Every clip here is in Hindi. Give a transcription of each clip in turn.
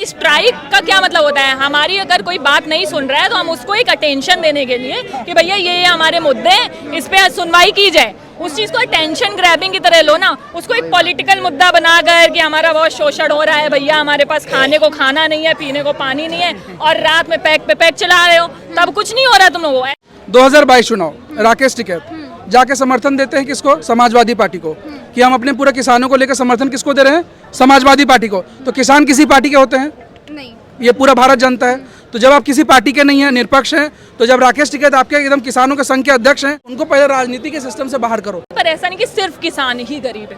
स्ट्राइक का क्या मतलब होता है? हमारी अगर कोई बात नहीं सुन रहा है तो हम उसको एक अटेंशन देने के लिए कि भैया ये हमारे मुद्दे हैं, इस पे सुनवाई की जाए। उस चीज़ को अटेंशन ग्रैबिंग की तरह लो ना, उसको एक पॉलिटिकल मुद्दा बनाकर कि हमारा बहुत शोषण हो रहा है भैया, हमारे पास खाने को खाना नहीं है, पीने को पानी नहीं है, और रात में पैक पे पैक चला रहे हो, तब कुछ नहीं हो रहा तुम लोगों को। 2022 चुनाव, राकेश टिकैत जाके समर्थन देते हैं किसको? समाजवादी पार्टी को। कि हम अपने पूरे किसानों को लेकर समर्थन किसको दे रहे हैं? समाजवादी पार्टी को। तो किसान किसी पार्टी के होते हैं? नहीं। ये पूरा भारत जानता है। तो जब आप किसी पार्टी के नहीं हैं, निरपक्ष हैं, तो जब राकेश टिकैत आपके एकदम किसानों के संघ के अध्यक्ष हैं, उनको पहले राजनीति के सिस्टम से बाहर करो। पर ऐसा नहीं कि सिर्फ किसान ही गरीब है,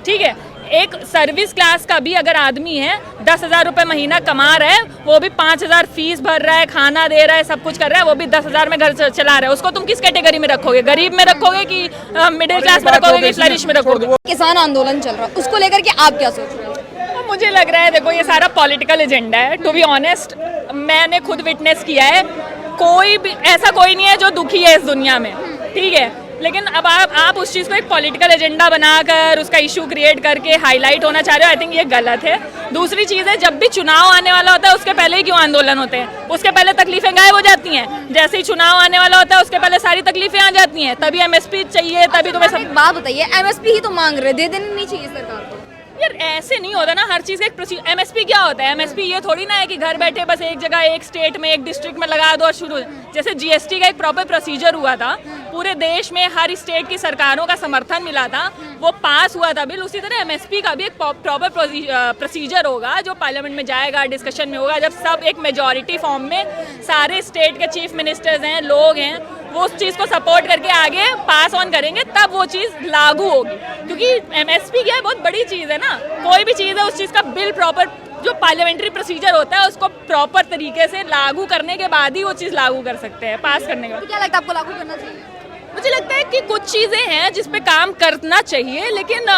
ठीक है? एक सर्विस क्लास का भी अगर आदमी है 10,000 रुपये महीना कमा रहा है, वो भी 5,000 फीस भर रहा है, खाना दे रहा है, सब कुछ कर रहा है, वो भी 10,000 में घर चला रहा है, उसको तुम किस कैटेगरी में रखोगे? गरीब में रखोगे कि मिडिल क्लास में रखोगे कि फ्लरिश में रखोगे? किसान आंदोलन चल रहा है, उसको लेकर के आप क्या सोच रहे हो? मुझे लग रहा है देखो ये सारा पॉलिटिकल एजेंडा है। टू बी ऑनेस्ट, मैंने खुद विटनेस किया है, कोई भी ऐसा कोई नहीं है जो दुखी है इस दुनिया में, ठीक है? लेकिन अब आप उस चीज़ को एक पॉलिटिकल एजेंडा बनाकर उसका इशू क्रिएट करके हाईलाइट होना चाह रहे हो, आई थिंक ये गलत है। दूसरी चीज़ है, जब भी चुनाव आने वाला होता है उसके पहले ही क्यों आंदोलन होते हैं? उसके पहले तकलीफें गायब हो जाती हैं। जैसे ही चुनाव आने वाला होता है उसके पहले सारी तकलीफें आ जाती हैं, तभी एमएसपी चाहिए, तभी तुम्हें सब। एक बात बताइए, एमएसपी ही तो मांग रहे, दे देनी नहीं चाहिए सरकार को? यार ऐसे नहीं होता ना, हर चीज़ का एक एमएसपी क्या होता है? एमएसपी ये थोड़ी ना है कि घर बैठे बस एक जगह, एक स्टेट में, एक डिस्ट्रिक्ट में लगा दो और शुरू। जैसे जीएसटी का एक प्रॉपर प्रोसीजर हुआ था, पूरे देश में हर स्टेट की सरकारों का समर्थन मिला था, वो पास हुआ था बिल। उसी तरह एमएसपी का भी एक प्रॉपर प्रोसीजर होगा जो पार्लियामेंट में जाएगा, डिस्कशन में होगा, जब सब एक मेजॉरिटी फॉर्म में सारे स्टेट के चीफ मिनिस्टर्स हैं, लोग हैं, वो उस चीज़ को सपोर्ट करके आगे पास ऑन करेंगे, तब वो चीज़ लागू होगी। क्योंकि एमएसपी क्या है, बहुत बड़ी चीज़ है ना, कोई भी चीज़ है उस चीज़ का बिल प्रॉपर जो पार्लियामेंट्री प्रोसीजर होता है उसको प्रॉपर तरीके से लागू करने के बाद ही वो चीज़ लागू कर सकते हैं, पास करने के बाद। तो क्या लगता है आपको लागू करना चाहिए? मुझे लगता है कि कुछ चीज़ें हैं जिस पे काम करना चाहिए, लेकिन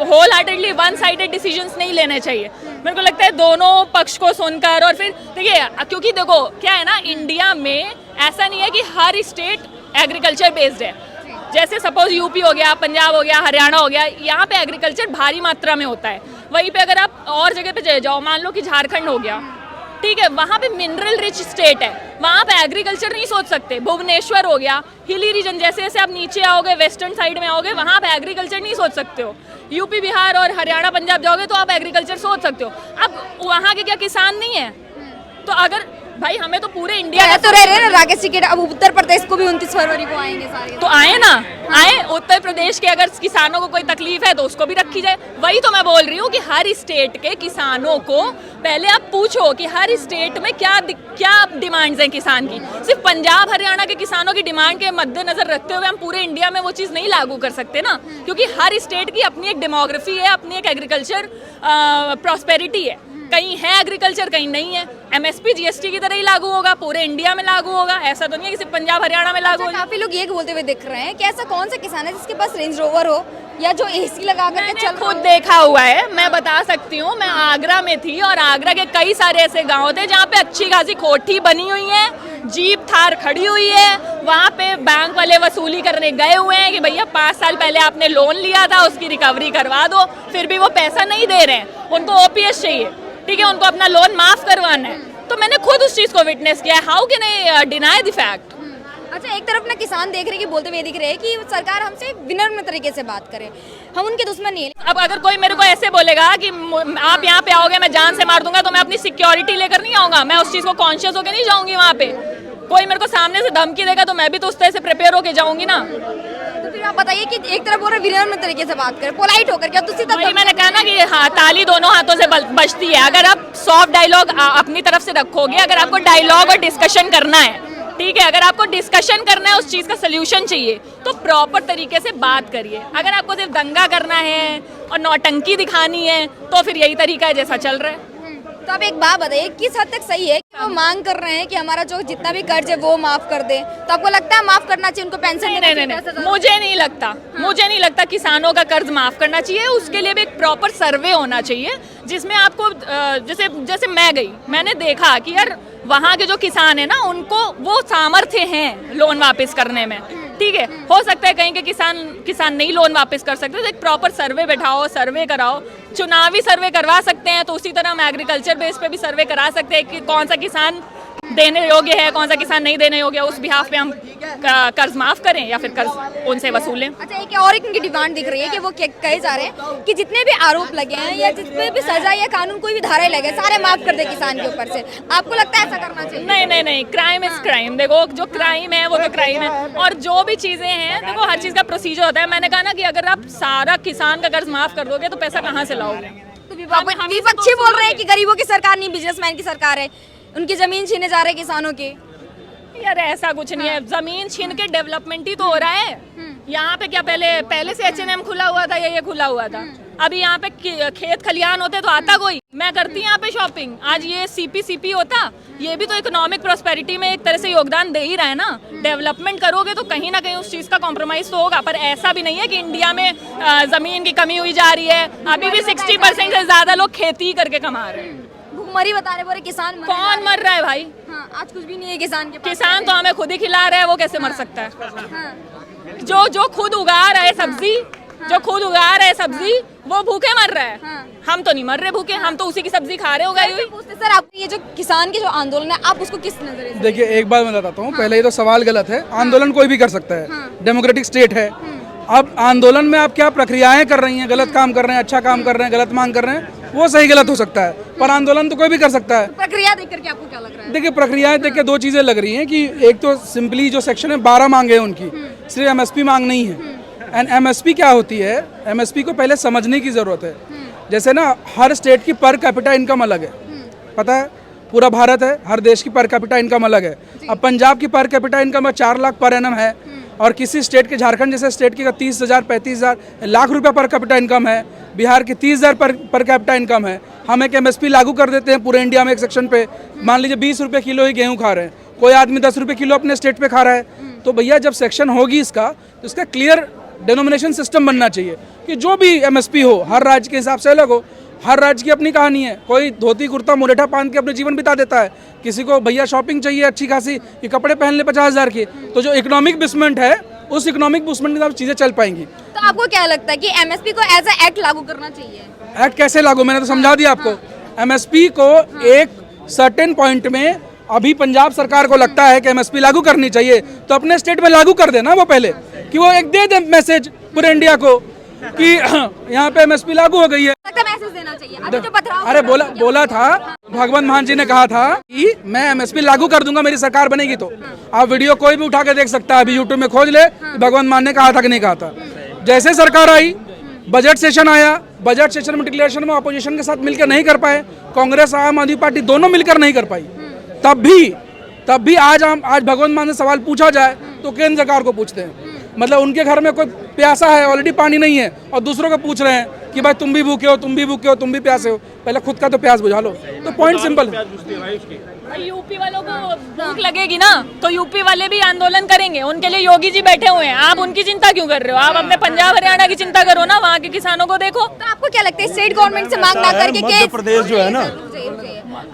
wholeheartedly one sided decisions नहीं लेने चाहिए। मेरे को लगता है दोनों पक्ष को सुनकर, और फिर देखिए, क्योंकि देखो क्या है ना, इंडिया में ऐसा नहीं है कि हर स्टेट एग्रीकल्चर बेस्ड है। जैसे सपोज यूपी हो गया, पंजाब हो गया, हरियाणा हो गया, यहाँ पे एग्रीकल्चर भारी मात्रा में होता है। वहीं पे अगर आप और जगह पे जाओ, मान लो कि झारखंड हो गया, ठीक है, वहाँ पे मिनरल रिच स्टेट है, वहाँ पे एग्रीकल्चर नहीं सोच सकते। भुवनेश्वर हो गया, हिली रीजन, जैसे जैसे आप नीचे आओगे, वेस्टर्न साइड में आओगे, वहाँ पे एग्रीकल्चर नहीं सोच सकते हो। यूपी, बिहार और हरियाणा, पंजाब जाओगे तो आप एग्रीकल्चर सोच सकते हो। अब वहाँ के क्या किसान नहीं है? तो अगर भाई हमें तो पूरे इंडिया का तो रह रहे ना राकेश टिकैत, अब उत्तर प्रदेश को भी 29 फरवरी को आएंगे सारे, तो आए ना, आए। उत्तर प्रदेश के अगर किसानों को कोई तकलीफ है तो उसको भी रखी जाए। वही तो मैं बोल रही हूँ कि हर स्टेट के किसानों को पहले आप पूछो कि हर स्टेट में क्या डिमांड्स हैं किसान की। सिर्फ पंजाब हरियाणा के किसानों की डिमांड के मद्देनजर रखते हुए हम पूरे इंडिया में वो चीज़ नहीं लागू कर सकते ना, क्योंकि हर स्टेट की अपनी एक डेमोग्राफी है, अपनी एक एग्रीकल्चर प्रॉस्पेरिटी है। कहीं है एग्रीकल्चर, कहीं नहीं है। एमएसपी जीएसटी की तरह ही लागू होगा, पूरे इंडिया में लागू होगा, ऐसा तो नहीं है कि सिर्फ पंजाब हरियाणा में लागू होगा। काफी लोग ये बोलते हुए दिख रहे हैं कि ऐसा कौन सा किसान है जिसके पास रेंज रोवर हो या जो एसी लगा करके चल। खुद देखा हुआ है, मैं बता सकती हूँ। मैं आगरा में थी और आगरा के कई सारे ऐसे गाँव थे जहाँ पे अच्छी खासी कोठी बनी हुई है, जीप थार खड़ी हुई है, वहाँ पे बैंक वाले वसूली करने गए हुए हैं कि भैया 5 साल पहले आपने लोन लिया था, उसकी रिकवरी करवा दो, फिर भी वो पैसा नहीं दे रहे हैं, उनको ओपीएस चाहिए, ठीक है, उनको अपना लोन माफ करवाना है। तो मैंने खुद उस चीज़ को विटनेस किया है। How can I deny the fact? अच्छा, एक तरफ ना किसान देख रहे कि बोलते हुए दिख रहे हैं कि सरकार हमसे विनम्र तरीके से बात करे, हम उनके दुश्मन नहीं है। अब अगर कोई मेरे को ऐसे बोलेगा कि आप यहाँ पे आओगे मैं जान से मार दूंगा, तो मैं अपनी सिक्योरिटी लेकर नहीं आऊँगा, मैं उस चीज़ को कॉन्शियस होकर नहीं जाऊँगी। वहाँ पे कोई मेरे को सामने से धमकी देगा तो मैं भी तो उस तरह से प्रिपेयर होकर जाऊँगी ना। तो फिर आप बताइए कि एक तरफ बोल रहे विनम्र तरीके से बात करें, पोलाइट होकर, क्या दूसरी तरफ मैंने कहा ना कि हाँ, ताली दोनों हाथों से बजती है। अगर आप सॉफ्ट डायलॉग अपनी तरफ से रखोगे, अगर आपको डायलॉग और डिस्कशन करना है, ठीक है, अगर आपको डिस्कशन करना है, उस चीज़ का सोल्यूशन चाहिए, तो प्रॉपर तरीके से बात करिए। अगर आपको सिर्फ दंगा करना है और नौटंकी दिखानी है तो फिर यही तरीका है जैसा चल रहा है। तो आप एक बात बताइए, किस हद तक सही है कि वो मांग कर रहे हैं कि हमारा जो जितना भी कर्ज है वो माफ कर दे? तो आपको लगता है माफ करना चाहिए, उनको पेंशन नहीं, मुझे नहीं लगता। मुझे नहीं लगता किसानों का कर्ज माफ करना चाहिए। उसके लिए भी एक प्रॉपर सर्वे होना चाहिए जिसमें आपको जैसे मैं गई, मैंने देखा कि यार वहाँ के जो किसान है ना, उनको वो सामर्थ्य हैं लोन वापस करने में, ठीक है, हो सकता है कहीं के किसान नहीं लोन वापस कर सकते, तो एक प्रॉपर सर्वे बैठाओ, सर्वे कराओ, चुनावी सर्वे करवा सकते हैं, तो उसी तरह हम एग्रीकल्चर बेस पे भी सर्वे करा सकते हैं कि कौन सा किसान देने योग्य है, कौन सा किसान नहीं देने योग्य है, उस बिहाफ पे हम कर्ज माफ करें या फिर कर्ज उनसे वसूलें। अच्छा, एक और एक उनकी डिमांड दिख रही है कि वो कहे जा रहे हैं कि जितने भी आरोप लगे हैं या जितने भी सजा या कानून कोई भी धाराएं लगे सारे माफ कर दे किसान के ऊपर से। आपको लगता है ऐसा करना चाहिए? नहीं नहीं नहीं, क्राइम इज क्राइम। देखो जो क्राइम है वो तो क्राइम है, और जो भी चीजें हैं देखो हर चीज का प्रोसीजर होता है। मैंने कहा ना कि अगर आप सारा किसान का कर्ज माफ कर दोगे तो पैसा कहाँ से लाओगे? तो विपक्षी बोल रहे हैं कि गरीबों की सरकार नहीं, बिजनेसमैन की सरकार है, उनकी जमीन छीने जा रहे हैं किसानों की। यार ऐसा कुछ नहीं है, जमीन छीन के डेवलपमेंट ही तो हो रहा है। यहाँ पे क्या पहले से H&M खुला हुआ था या ये खुला हुआ था? अभी यहाँ पे खेत खलियान होते तो आता कोई? मैं करती यहाँ पे शॉपिंग। आज ये CP होता, ये भी तो इकोनॉमिक प्रोस्पेरिटी में एक तरह से योगदान दे ही रहा है ना। डेवलपमेंट करोगे तो कहीं ना कहीं उस चीज का कॉम्प्रोमाइज तो होगा, पर ऐसा भी नहीं है कि इंडिया में जमीन की कमी हुई जा रही है। अभी भी 60% से ज्यादा लोग खेती करके कमा रहे हैं। भूखमरी बता रहे, बोले किसान कौन मर रहा है भाई? हाँ, आज कुछ भी नहीं है किसान के पास। किसान तो हमें खुद ही खिला रहा है, वो कैसे मर सकता है? हाँ। जो खुद उगा रहा है सब्जी, जो खुद उगा रहा है सब्जी, वो भूखे मर रहा है। हाँ। हम तो नहीं मर रहे भूखे, हम तो उसी की सब्जी खा रहे उगाई हुई। पूछते सर, आप ये जो किसान के जो आंदोलन है आप उसको किस नजरिए से? देखिए एक बात मैं बताता हूँ, पहले ये तो सवाल गलत है। आंदोलन कोई भी कर सकता है, डेमोक्रेटिक स्टेट है। अब आंदोलन में आप क्या प्रक्रियाएं कर रही हैं, गलत काम कर रहे हैं, अच्छा काम कर रहे हैं, गलत मांग कर रहे हैं, वो सही गलत हो सकता है, पर आंदोलन तो कोई भी कर सकता है। प्रक्रिया देख करके आपको क्या लग रहा है? देखिए प्रक्रियाएं देख के दो चीजें लग रही हैं कि एक तो सिंपली जो सेक्शन है 12 मांगे हैं उनकी, सिर्फ MSP मांग नहीं है। एंड MSP क्या होती है, MSP को पहले समझने की जरूरत है। जैसे ना हर स्टेट की पर कैपिटा इनकम अलग है, पता है? पूरा भारत है, हर देश की पर कैपिटा इनकम अलग है। अब पंजाब की per capita income 4 lakh per annum है, और किसी स्टेट के, झारखंड जैसे स्टेट की 30,000 35,000 लाख रुपया पर कैपिटा इनकम है, बिहार की 30,000 पर कैपिटा इनकम है। हम एक MSP लागू कर देते हैं पूरे इंडिया में एक सेक्शन पे, मान लीजिए 20 रुपये किलो ही गेहूँ खा रहे हैं, कोई आदमी 10 रुपये किलो अपने स्टेट पे खा रहा है, तो भैया जब सेक्शन होगी इसका तो इसका क्लियर डिनोमिनेशन सिस्टम बनना चाहिए कि जो भी MSP हो हर राज्य के हिसाब से अलग हो। हर राज्य की अपनी कहानी है, कोई धोती कुर्ता मुरेठा पहन के अपने जीवन बिता देता है, किसी को भैया शॉपिंग चाहिए अच्छी खासी कि कपड़े पहन ले 50,000 की, तो जो इकोनॉमिक बूस्टमेंट है उस इकोनॉमिक बूस्टमेंट के साथ चीज़ें चल पाएंगी। तो आपको क्या लगता है कि MSP को एज ए एक्ट लागू करना चाहिए? एक्ट कैसे लागू, मैंने तो समझा दिया आपको। MSP को एक सर्टेन पॉइंट में, अभी पंजाब सरकार को लगता है कि MSP लागू करनी चाहिए, तो अपने स्टेट में लागू कर देना वो पहले, कि वो एक दे मैसेज पूरे इंडिया को कि यहाँ पे MSP लागू हो गई है। मैसेज देना चाहिए। अभी जो पथराव अरे बोला था, भगवंत मान जी ने कहा था कि मैं MSP लागू कर दूंगा मेरी सरकार बनेगी तो। आप वीडियो कोई भी उठा के देख सकता है, अभी यूट्यूब में खोज ले, भगवंत मान ने कहा था कि नहीं कहा था। जैसे सरकार आई, बजट सेशन आया, बजट सेशन में डिक्लेरेशन में अपोजिशन के साथ मिलकर नहीं कर पाए, कांग्रेस आम आदमी पार्टी दोनों मिलकर नहीं कर पाई, तब भी आज भगवंत मान से सवाल पूछा जाए तो केंद्र सरकार को पूछते हैं। मतलब उनके घर में कोई प्यासा है, ऑलरेडी पानी नहीं है, और दूसरों को पूछ रहे हैं कि भाई तुम भी भूखे हो, तुम भी भूखे हो, तुम भी प्यासे हो, पहले खुद का तो प्यास बुझा लो। तो पॉइंट सिंपल है। यूपी वालों को भूख लगेगी ना तो यूपी वाले भी आंदोलन करेंगे, उनके लिए योगी जी बैठे हुए हैं। आप उनकी चिंता क्यों कर रहे हो? आप अपने पंजाब हरियाणा की चिंता करो ना, वहाँ के किसानों को देखो। तो आपको क्या लगता है स्टेट गवर्नमेंट से मांग ना करके मध्य प्रदेश जो है ना,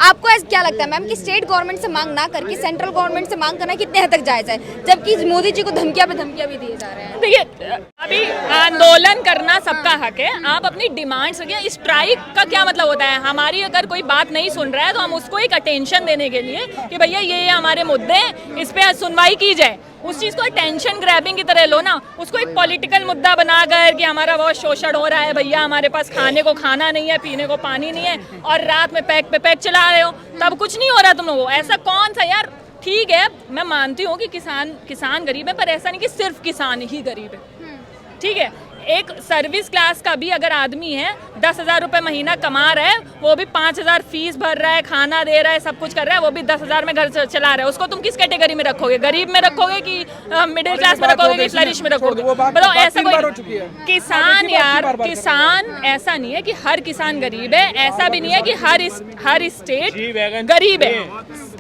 आपको ऐसा क्या लगता है मैम कि स्टेट गवर्नमेंट से मांग ना करके सेंट्रल गवर्नमेंट से मांग करना कितने हद तक जायज है, जबकि मोदी जी को धमकियां पे धमकियां भी दिए जा रहे हैं? देखिए अभी आंदोलन करना सबका हक है, आप अपनी डिमांड्स रखिए। स्ट्राइक का क्या मतलब होता है? हमारी अगर कोई बात नहीं सुन रहा है तो हम उसको एक अटेंशन देने के लिए कि भैया ये हमारे मुद्दे हैं, इस पे सुनवाई की जाए, उस चीज को अटेंशन ग्रैबिंग की तरह लो ना, उसको एक पॉलिटिकल मुद्दा बनाकर कि हमारा बहुत शोषण हो रहा है भैया, हमारे पास खाने को खाना नहीं है, पीने को पानी नहीं है, और रात में पैक पे पैक चला रहे हो, तब कुछ नहीं हो रहा तुम लोगों। ऐसा कौन सा यार? ठीक है, मैं मानती हूँ कि किसान गरीब है, पर ऐसा नहीं कि सिर्फ किसान ही गरीब है। ठीक है, एक सर्विस क्लास का भी अगर आदमी है 10,000 रुपये महीना कमा रहा है, वो भी 5,000 फीस भर रहा है, खाना दे रहा है, सब कुछ कर रहा है, वो भी 10,000 में घर चला रहा है, उसको तुम किस कैटेगरी में रखोगे? गरीब में रखोगे कि मिडिल क्लास में रखोगे कि फ्लरिश में रखोगे? बताओ। ऐसा कोई किसान यार, किसान ऐसा नहीं है कि हर किसान गरीब है, ऐसा भी नहीं है कि हर स्टेट गरीब है।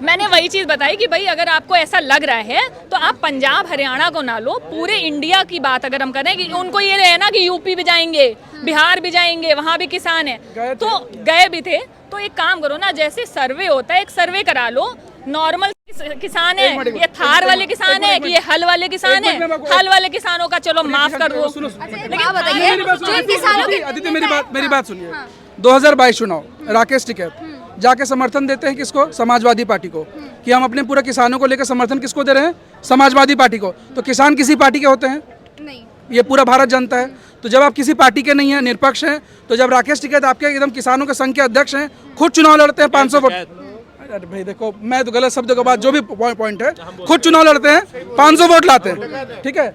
मैंने वही चीज बताई कि भाई अगर आपको ऐसा लग रहा है तो आप पंजाब हरियाणा को ना लो, पूरे इंडिया की बात अगर हम करें कि उनको ये है ना कि यूपी भी जाएंगे, बिहार भी जाएंगे, वहां भी किसान है, तो गए भी थे। तो एक काम करो ना, जैसे सर्वे होता है एक सर्वे करा लो, नॉर्मल किसान है, ये थार वाले किसान है कि ये हल वाले किसान है? हल वाले किसानों का चलो माफ कर दो। लेकिन आप बताइए जो इन किसानों के अदिति मेरी बात सुनिए। 2022 चुनाव, राकेश टिकैत जाके समर्थन देते हैं किसको? समाजवादी पार्टी को। कि हम अपने पूरे किसानों को लेकर समर्थन किसको दे रहे हैं? समाजवादी पार्टी को। तो किसान किसी पार्टी के होते हैं? नहीं, ये पूरा भारत जानता है। तो जब आप किसी पार्टी के नहीं हैं, निरपक्ष हैं, तो जब राकेश टिकैत आपके एकदम किसानों के संघ के अध्यक्ष हैं, खुद चुनाव लड़ते हैं 500 वोट। अरे भाई देखो, मैं तो गलत शब्दों के बाद जो भी पॉइंट है, खुद चुनाव लड़ते हैं, 500 वोट लाते हैं।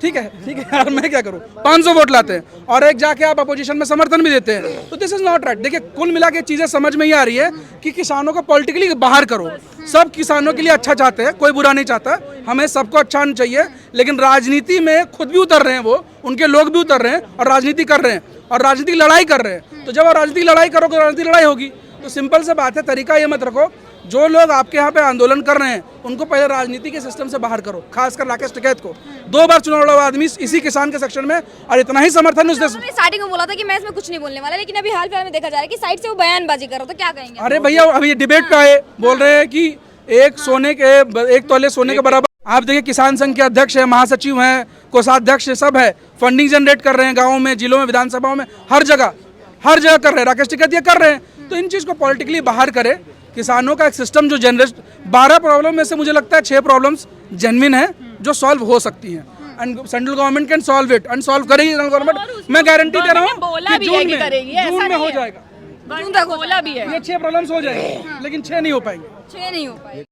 ठीक है यार, मैं क्या करूं? 500 वोट लाते हैं और एक जाके आप अपोजिशन में समर्थन भी देते हैं। तो दिस इज नॉट राइट। देखिए, कुल मिला के चीजें समझ में ही आ रही है कि किसानों को पॉलिटिकली बाहर करो। सब किसानों के लिए अच्छा चाहते हैं, कोई बुरा नहीं चाहता, हमें सबको अच्छा चाहिए। लेकिन राजनीति में खुद भी उतर रहे हैं, वो उनके लोग भी उतर रहे हैं और राजनीति कर रहे हैं और राजनीतिक लड़ाई कर रहे हैं। तो जब आप राजनीतिक लड़ाई करोगे, राजनीतिक लड़ाई होगी। तो सिंपल से बात है, तरीका ये मत रखो, जो लोग आपके यहाँ पे आंदोलन कर रहे हैं उनको पहले राजनीति के सिस्टम से बाहर करो। खासकर राकेश टिकैत को 2 बार चुनाव लड़ा हुआ आदमी इसी किसान के सेक्शन में, और इतना ही समर्थन उसने। उन्होंने स्टार्टिंग में बोला था कि मैं इसमें कुछ नहीं बोलने वाला, लेकिन अभी हाल फिलहाल में देखा जा रहा है कि साइड से वो बयानबाजी कर रहा, तो क्या कहेंगे? अरे भैया, अभी डिबेट पे आए, बोल रहे हैं कि 1 तोले सोने के बराबर। आप देखिए, किसान संघ के अध्यक्ष है, महासचिव हैं, कोषाध्यक्ष सब है, फंडिंग जनरेट कर रहे हैं गाँव में, जिलों में, विधानसभाओं में, हर जगह कर रहे हैं। राकेश टिकैत ये कर रहे हैं। तो इन चीज़ को पॉलिटिकली बाहर करे। किसानों का एक सिस्टम जो जनरेट 12 प्रॉब्लम में से मुझे लगता है 6 प्रॉब्लम्स जेन्युइन है जो सॉल्व हो सकती हैं। And central government can solve it, and solve करेगी सेंट्रल गवर्नमेंट। मैं गारंटी दे रहा हूँ कि जून में हो जाएगा। बोला भी है, ये 6 प्रॉब्लम्स हो जाएंगे, लेकिन 6 नहीं हो पाएंगे। 6 नहीं हो पाए।